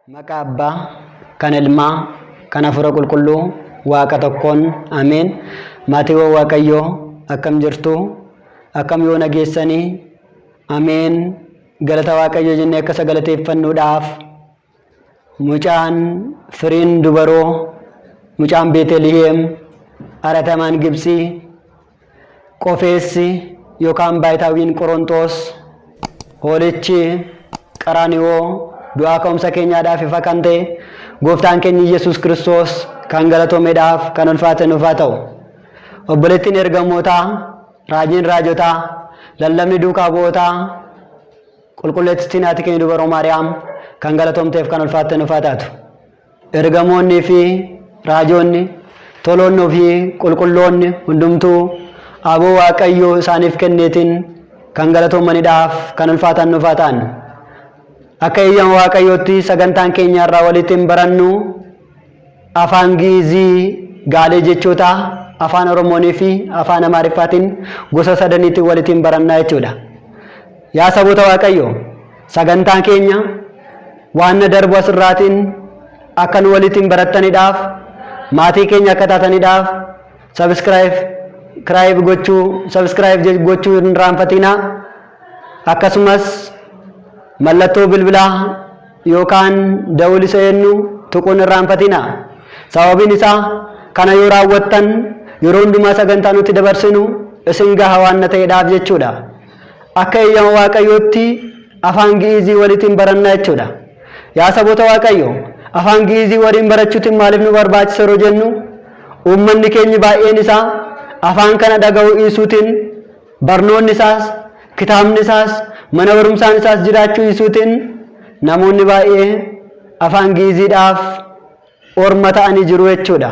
Maqaa Abbaa, kan Ilmaa, kan Hafuura Qulqulluu, Waaqa tokkoon, Ameen. Maatiiwwan Waaqayyoo akkam jirtu? Akkam yoo nageessanii? Ameen. Galata Waaqayyoo jennee akka galateeffannuudhaaf mucaan firiin dubaroo, mucaan Beeteliheem, aratamaan Gibsii, qofeessi yookaan baayitaawiin Qorontos, hoolichi Qaraaniyoo du'aa ka'umsa keenyaadhaaf ifa kan ta'e gooftaan keenya Yesuus Kiristoos kan galatoomeedhaaf kan ulfaate nuuf haa ta'u. Obboleettiin ergamootaa, raajiin raajotaa, lallabni duukaa bu'ootaa, qulqulleessittiin haati keenya dubaroo Maariyaam kan galatoomteef kan ulfaatte nuuf haa taatu. Ergamoonnii fi raajoonni, toloonnii fi qulqulloonni hundumtuu aboo Waaqayyoo isaaniif kenneetiin kan galatoomaniidhaaf kan ulfaatan nuuf haa ta'an. Akka eeyyama Waaqayyootti sagantaan keenya irraa waliin barannu afaan Giizii gaalee jechoota afaan Oromoonii fi afaan Amaariffaatiin gosa sadaniitti waliin barannaa jechuudha. Yaa saboota Waaqayyoo, sagantaan keenya waan darbu asirraatiin akka nu waliin barattaniidhaaf, maatii keenya akka taataniidhaaf subscribe gochuu hin raanfatinaa. Akkasumas mallattoo bilbilaa yookaan dawul isa jennu tuquun hin raanfatinaa. Sababiin isaa kana yoo raawwattan yeroo hundumaa sagantaa nuti dabarsinu isin gaha waan ta'eedhaaf jechuudha. Akka eeyyama Waaqayyootti afaan Giizii waliin barannaa jechuudha. Yaa saboota Waaqayyoo, afaan Giizii waliin barachuutiin maaliif nu barbaachisa yeroo jennu, uummanni keenya baay'een isaa afaan kana dhaga'uu dhiisuutiin, barnoonni isaas, kitaabni isaas, mana barumsaan isaas jiraachuu dhiisuutiin namoonni baay'ee afaan Giiziidhaaf orma ta'anii jiru jechuudha.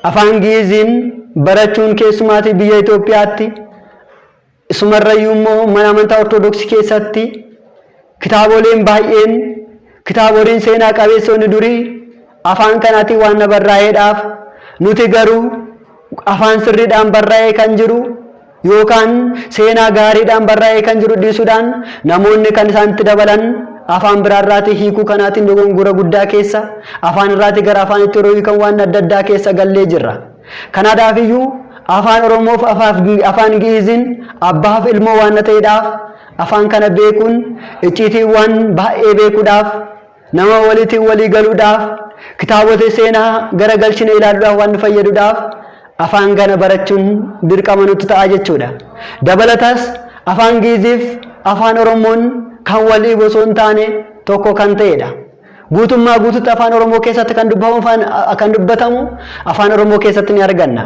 Afaan Giiziin barachuun keessumaatii biyya Itoophiyaatti, isumarrayyuu immoo mana amantaa Ortodoksii keessatti kitaaboleen baay'een, kitaaboleen seenaa qabeessonni durii afaan kanaatiin waan barraa'eedhaaf nuti garuu afaan sirriidhaan barraa'ee kan jiru yookaan seenaa gaariidhaan barraa'ee kan jiru dhiisuudhaan namoonni kan isaanitti dabalan afaan biraarraatii hiikuu kanaatiin dogongora guddaa keessa, afaan irraatii gara afaan itti yeroo hiikan waan adda addaa keessa gallee jirra. Kanaadhaafiyyuu afaan Oromoof afaan Giiziin abbaaf ilmoo waan ta'eedhaaf afaan kana beekuun icciitiiwwan baay'ee beekuudhaaf, nama walitiin walii galuudhaaf, kitaabota seenaa gara galchine ilaaluudhaaf waan fayyaduudhaaf afaan kana barachuun dirqama nutti ta'a jechuudha. Dabalatas afaan Giiziif afaan Oromoon kan walii osoo hin taane tokko kan ta'edha. Guutummaa guututti afaan Oromoo keessatti kan dubbatamu afaan Oromoo keessatti ni arganna.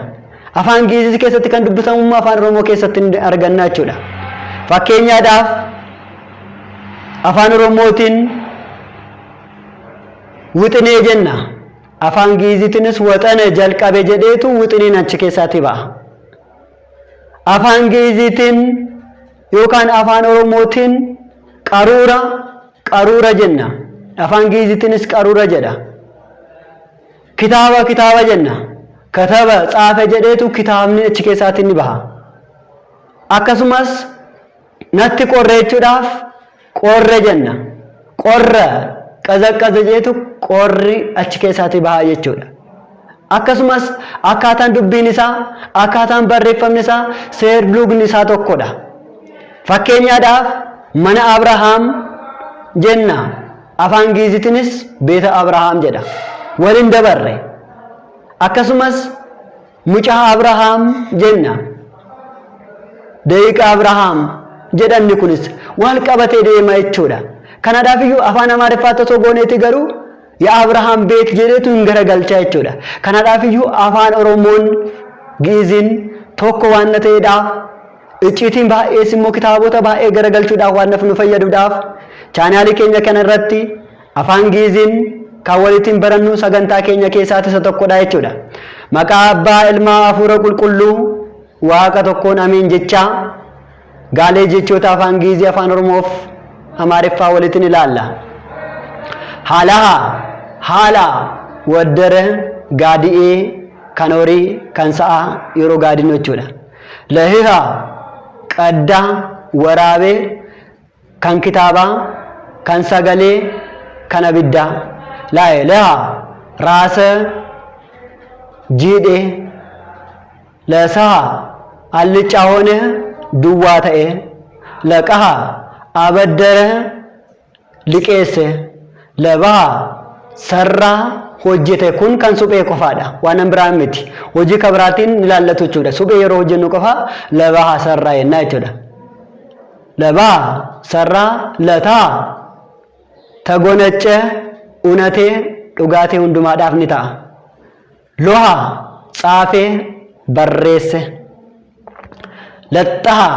Afaan Giizii keessatti kan dubbatamu afaan Oromoo keessatti ni arganna jechuudha. Fakkeenyaadhaaf afaan Oromootiin wixinee jenna. Afaan Giiziitiinis waxana jalqabe jedheetu wixineen achi keessatti ba'a. Afaan Giiziitiin yookaan afaan Oromootiin qaruura jenna. Afaan Giiziitiinis qaruura jedha. Kitaaba jenna. Kataba xaafe jedheetu kitaabni achi keessatti ni baha. Akkasumas natti qorre jechuudhaaf qorre jenna. Qorra qazaqqaza jedheetu qorri achi keessatti baha jechuudha. Akkasumas akkaataan dubbiin isaa, akkaataan barreeffamni isaa, seer-lugni isaa tokkodha. Fakkeenyaadhaaf mana Abrahaam jenna. Afaan Giiziitiinis beeta Abrahaam jedha. Waliin dabarre. Akkasumas mucaa Abrahaam jenna. Daqiiqa Abrahaam jedhanni kunis wal qabatee deema jechuudha. Kanaadhaafiyyuu afaan Amaariffaatti osoo gooneeti garuu yaa Abrahaam beet jedheetu hin garagalcha jechuudha. Kanaadhaafiyyuu afaan Oromoon Giiziin tokko waan ta'eedhaaf icciitiin baay'ees immoo kitaabota baay'ee garagalchuudhaaf waan nu fayyaduudhaaf chaanaalii keenya kana irratti afaan Giiziin kan waliin barannu sagantaa keenya keessaatti isa tokkodha jechuudha. Maqaa Abbaa, Ilmaa, Hafuura Qulqulluu, Waaqa tokkoon Ameen jechaa gaalee jechoota afaan Giizii, afaan Oromoof Amaariffaa waliin ilaalla. haala waddare gaadi'ee kan horii kan sa'a yeroo gaadinu jechuudha. Lahiha qaddaa waraabee kan kitaabaa kan sagalee kan abiddaa. Laha raasa jiidhee lasaha allicaa hoone duwwaa ta'e laqaha abaddara liqeesse labaha sarraa hojjete kun kan suphee qofaadha waan biraan miti hojii kabraatiin ilaallatu jechuudha. Suphee yeroo hojjennu qofa labaha sarraa yenna jechuudha. Labaha sarraa lataa tagonache unatee dhugaatii hundumaadhaaf ni ta'a. Loha tsaafee barreesse laxaha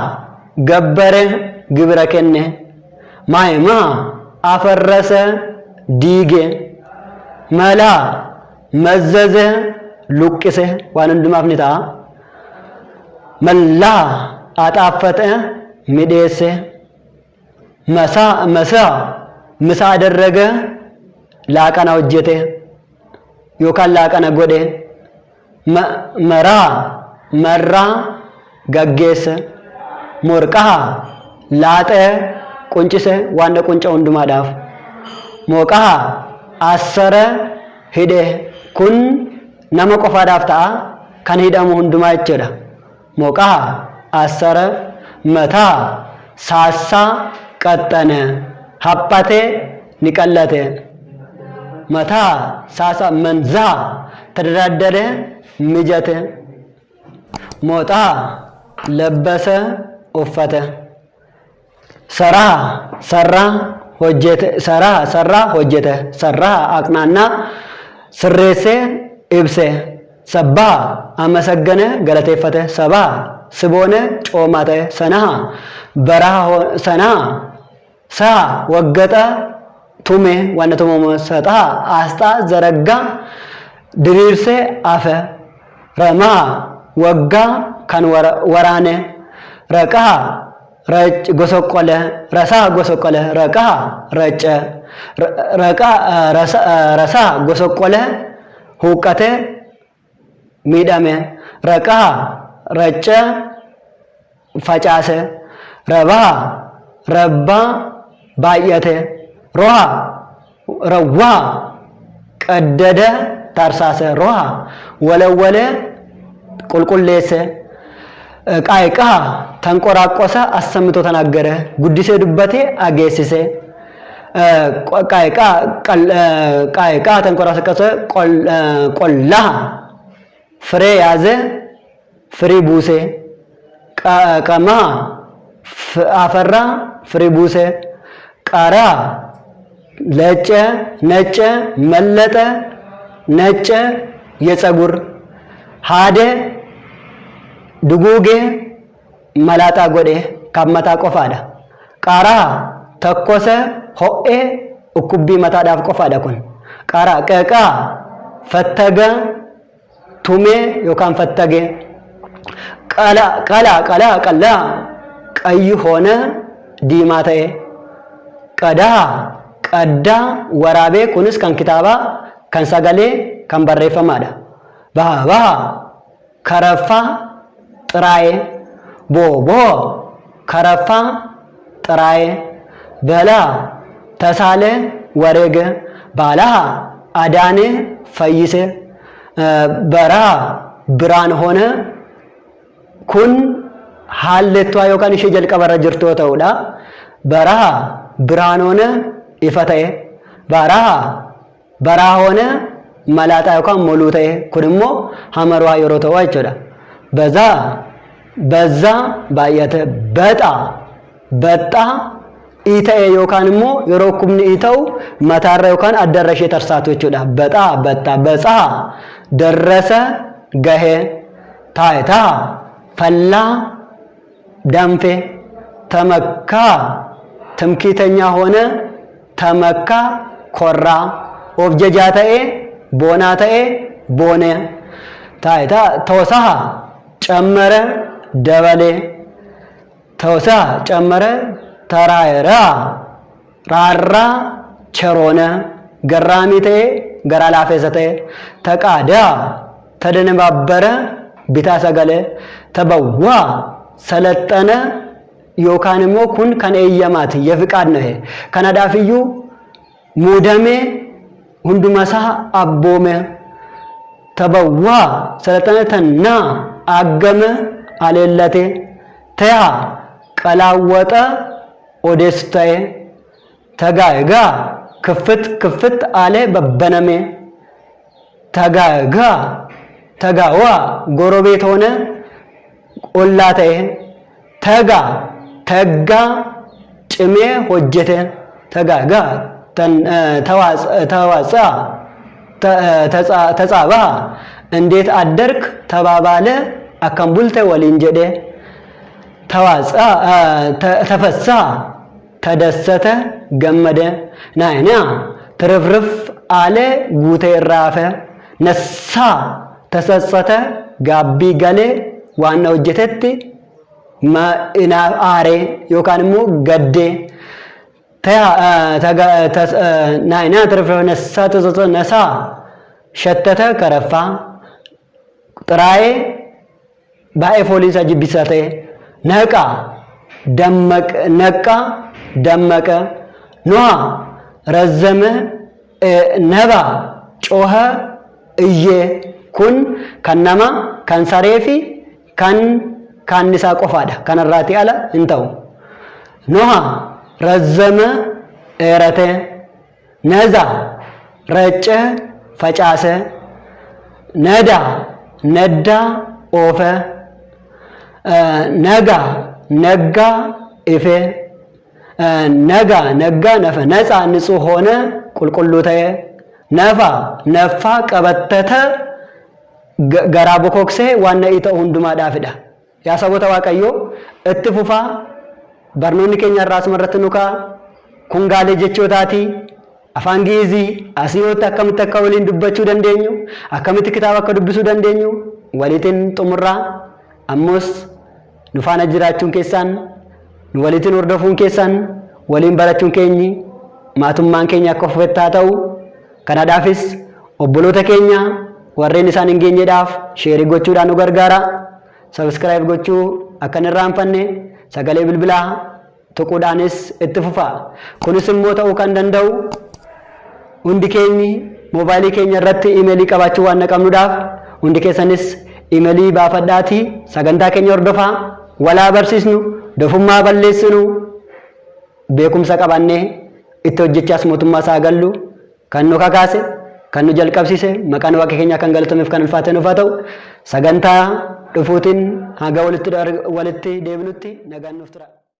gabbare gibira kenne maayimaa afarrase diige mala mazzeze luqqise waan hundumaaf ni ta'a. Mallaa axaaffate midheesse ምሳ አደረገ laaqana hojjete yookaan laaqana godhe marraa gaggeesse morqaha laaxee quncise waan qunca hundumaadhaaf mooqaha assara hidhe kun nama qofaadhaaf ta'a kan hidhamu hundumaa jechuudha. Mooqaha assara mataa saassaa qaxxane haphate ni qallate mataa saasa manzaa tadadaddare mijate mooxaa labbase uffate sarraa hojjete sarraa aqnaannaa sirreesse ibse sabbaa amasagane galateeffate sabaa siboone coomate sanaa saa waggaxa tume waan tumamu sataa asta zaragga diriirse afe ramaa waggaa kan waraane raqaa gosoqqole rasaa gosoqqole raqaa racce rasaa gosoqqole huqqate miidhame raqaa racce facaase rabbaa baay'ate rawwaa qaddada tarsaase roha walawwale qulqulleesse qaayiqaa tanqoraaqosa assamito tanaggare guddisee dubbate ageessise qaayiqaa tanqoraaqosa qollaha firee yaase firii buuse qamaa afarraa firii buuse qaraa ለጨ ነጨ መለጠ ነጨ የፀጉር ሃደ ድጉጌ መላጣ ጎዴ ካመታ ቆፋዳ ቃራ ተኮሰ ሆኤ እኩቢ መታዳፍ ቆፋዳ ኩን ቃራ ቀቃ ፈተገ ቱሜ ዮካን ፈተገ ቀላ ቀይ ሆነ ዲማታዬ ቀዳ ቀዳ ወራቤ ኩንስ kan kitaaba kan sagalee kan barreeffamaadha. Baha karaffaa xiraa'ee booboo karaffaa xiraa'ee balaa tasaalee wareege baalaha adaanee fayyise baraa biraan hoone kun haallettaa yookaan ishee jalqabarra jirtu ta'uudha. Baraa biraan hoone ifata'e baraa hoone malaaxaa yookaan moluu ta'e kun immoo hamarwaa yeroo ta'u jechuudha. በዛ ባየተ በጣ ኢተኤ yookaan immoo yeroo kumni itau mataarra yookaan addarrashee tarsaatu jechuudha. በጣ ደረሰ ገሄ ታይታ ፈላ ዳንፌ ተመካ ትምክህተኛ ሆነ ተመካ ኮራ ኦብጀጃ ተኤ ቦና ተኤ ቦነ ታይታ ተወሳሃ ጨመረ ደበሌ ተወሳ ጨመረ ተራየራ ራራ ቸሮነ ገራሚ ተኤ garaa laafeessa ta'e taqaadaa tadanababbara bitaa sagalee tabawwaa salaxana yookaan immoo kun kan eeyyamaati yefiqaad nahe kanadhaaf iyyuu muudamee hundumasaa abboome tabawwaa salaxana tannaa aggame aleellate taya qalaawwaxa odeessu ta'e tagaagaa ክፍት አለ በበነሜ ተጋዋ ጎረቤት ሆነ ኦላተ ተጋ ጭሜ ሆጀተ ተጋጋ ተዋጻ ተጻባ እንዴት አደርክ ተባባለ አከምቡልተ ወሊንጀደ ተዋጻ ተፈሳ ተደሰተ ገመደ ናይና ትርፍርፍ አለ ጉቴ ራፈ ነሳ ተሰጸተ ጋቢ ገሌ ዋናው ጀተት ማኢና አሬ ዮካንሙ ገዴ ናይና ትርፍርፍ ነሳ ተሰጸተ ነሳ ሸተተ ከረፋ ጥራዬ ባኤፎሊሳ ጅቢሳተ ነቃ ደመቅ ነቃ ደመቀ ኖሃ ረዘመ ነባ ጮኸ እየ ኩን ከነማ ከንሰሬፊ ካንሳ ቆፋዳ ከነራቲ አለ እንተው ኖሃ ረዘመ ኤረተ ነዛ ረጨ ፈጫሰ ነዳ ነዳ ኦፈ ነጋ ነጋ ኢፌ ነጋ ነፈ ነፃ ንጹህ ሆነ ቁልቁሉተየ ነፋ ቀበተተ ገራቦ ኮክሴ ዋና ኢተ ሁንዱማ ዳፍዳ ያሰቦተ ዋቀዮ እትፉፋ በርኖኒ ኬኛ ራስ መረትኑካ ኩንጋሌ ጀቾታቲ አፋንጊዚ አሲዮት አከምተካ ወሊን ዱበቹ ደንደኙ አከምት ክታባ ከዱብሱ ደንደኙ ወሊትን ጡምራ አሞስ ኑፋና ጅራቹን ኬሳን ወሊትን ወርደፉን ኬሳን ወሊን በረቹን ኬኝ ማቱማን ኬኛ ኮፈታታው ከናዳፊስ ኦቦሎተ ኬኛ ወሬን ኢሳን እንገኘዳፍ ሼሪ ጎቹዳኑ ገርጋራ ሰብስክራይብ ጎቹ አከነራንፈኔ ሰገሌ ብልብላ ተቆዳንስ እትፉፋ ኩንስም ሞተው ከንደንደው ሁንዲ ኬኝ ሞባይል ኬኛ ረት ኢሜሊ ቀባቹ ዋና ቀምኑዳፍ ሁንዲ ኬሰንስ ኢሜሊ ባፈዳቲ ሰገንታ ኬኛ ወርደፋ ወላ በርሲስኑ ደፉማ በለስኑ ቤኩምሳ ቀባኔ ኢቶጀቻስ ሞቱማ ሳገሉ ከኑ ከካሴ ከኑ ጀልቀብሲሴ መቃን ዋቀ ኬኛ ከንገልተመፍ ከንፋተ ነፋተው ሰገንታ ድፉቲን ሀጋ ወልት ዴብኑቲ ነጋን ንፍትራ